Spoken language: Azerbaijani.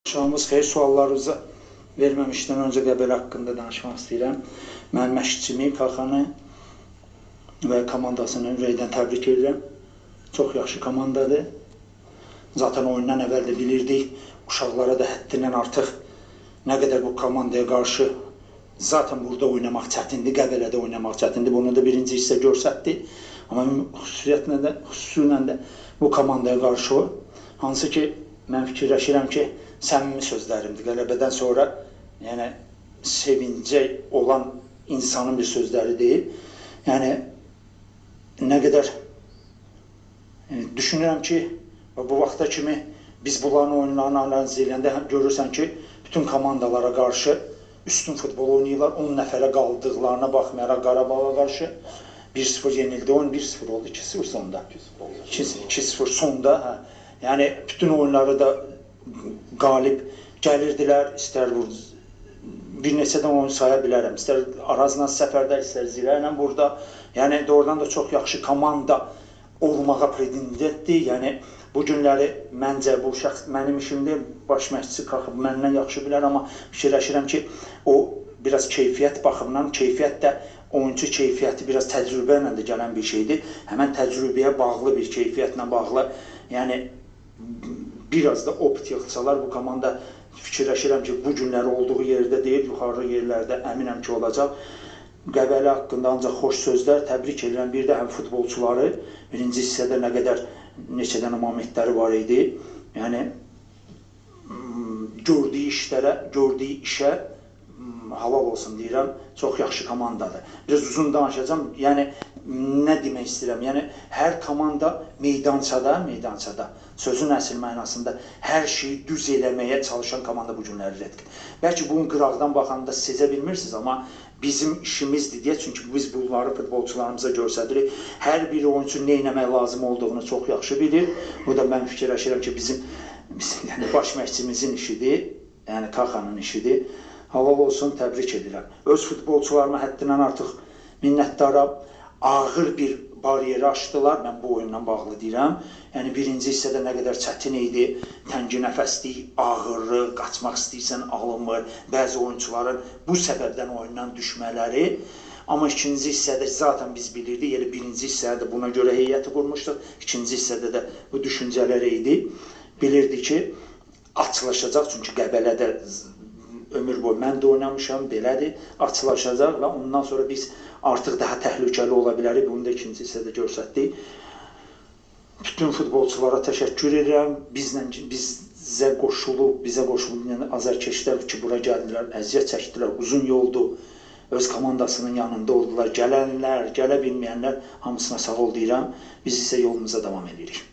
Şahımız xeyir, suallarınızı verməmişdən öncə Qəbələ haqqında danışmaq istəyirəm. Mən məşqçimi, Kaxanı və komandasını ürəkdən təbrik edirəm. Çox yaxşı komandadır. Zaten oyundan əvvəl də bilirdik. Uşaqlara da həddindən artıq nə qədər bu komandaya qarşı zaten burada oynamaq çətindir, Qəbələdə oynamaq çətindir. Bunu da birinci hissə görsətdi. Amma xüsusilə də bu komandaya qarşı o. Hansı ki, mən fikirləşirəm ki, səmimi sözlərimdir. Qələbədən sonra yəni sevincək olan insanın bir sözləri deyil. Yəni nə qədər düşünürəm ki, bu vaxta kimi biz bunların oyunlarını analiz edəndə görürsən ki, bütün komandalara qarşı üstün futbol oynayırlar. 10 nəfərə qaldıqlarına baxmayaraq Qarabağa qarşı 1-0 yenildi. Oyun 1-0 oldu, 2-0 sonda. 2-0 sonda. Yəni bütün oyunları da qalib gəlirdilər, istər bir neçədən oyun saya bilərəm, istər Arazla səfərdə, istər Zirə ilə burada. Yəni doğrudan da çox yaxşı komanda olmağa predindentdir. Yəni bu günləri məncə bu şəxs mənim işimdir, baş məşqçi qalxıb məndən yaxşı bilər, amma fikirləşirəm ki, o biraz keyfiyyət baxımından, keyfiyyət də oyuncu keyfiyyəti biraz təcrübə ilə də gələn bir şeydir. Həmən təcrübəyə bağlı bir keyfiyyətlə bağlı, yəni biraz da opit yığsalar bu komanda fikirləşirəm ki, bu günləri olduğu yerdə deyil, yuxarı yerlərdə əminəm ki, olacaq. Qəbələ haqqında ancaq xoş sözlər, təbrik edirəm. Bir də həm futbolçuları, birinci hissədə nə qədər neçə dənə momentləri var idi. Yəni, gördüyü işə halal olsun deyirəm, çox yaxşı komandadır. Biraz uzun danışacağım, yəni nə demək istəyirəm, yəni hər komanda meydançada, sözün əsl mənasında hər şeyi düz eləməyə çalışan komanda bu günlərdir. Bəlkə bunun qıraqdan baxanda sizə bilmirsiniz, amma bizim işimizdir deyə, çünki biz bunları futbolçularımıza göstəririk. Hər bir oyuncu nə etmək lazım olduğunu çox yaxşı bilir. Bu da mən fikirləşirəm ki, bizim baş məşqçimizin işidir, yəni Kaxanın işidir. Halal olsun, təbrik edirəm. Öz futbolçularıma həddindən artıq minnətdaram. Ağır bir bariyeri aşdılar, mən bu oyunla bağlı deyirəm. Yəni birinci hissədə nə qədər çətin idi, təngi nəfəslik, ağırlıq, qaçmaq istəyirsən alınmır, bəzi oyuncuların bu səbəbdən oyundan düşmələri. Amma ikinci hissədə zaten biz bilirdik, yəni birinci hissədə buna görə heyəti qurmuşduq, ikinci hissədə də bu düşüncələr idi. Bilirdik ki, açılışacaq, çünki Qəbələdə ömür boyu mən də oynamışam, belədir, açılacaq və ondan sonra biz artıq daha təhlükəli ola bilərik. Bunu da ikinci hissədə göstərdik. Bütün futbolçulara təşəkkür edirəm. Bizə qoşulub, yəni azərkeşlər ki, bura gəldilər, əziyyət çəkdilər, uzun yoldur, öz komandasının yanında oldular. Gələnlər, gələ bilməyənlər hamısına sağ ol deyirəm. Biz isə yolumuza davam edirik.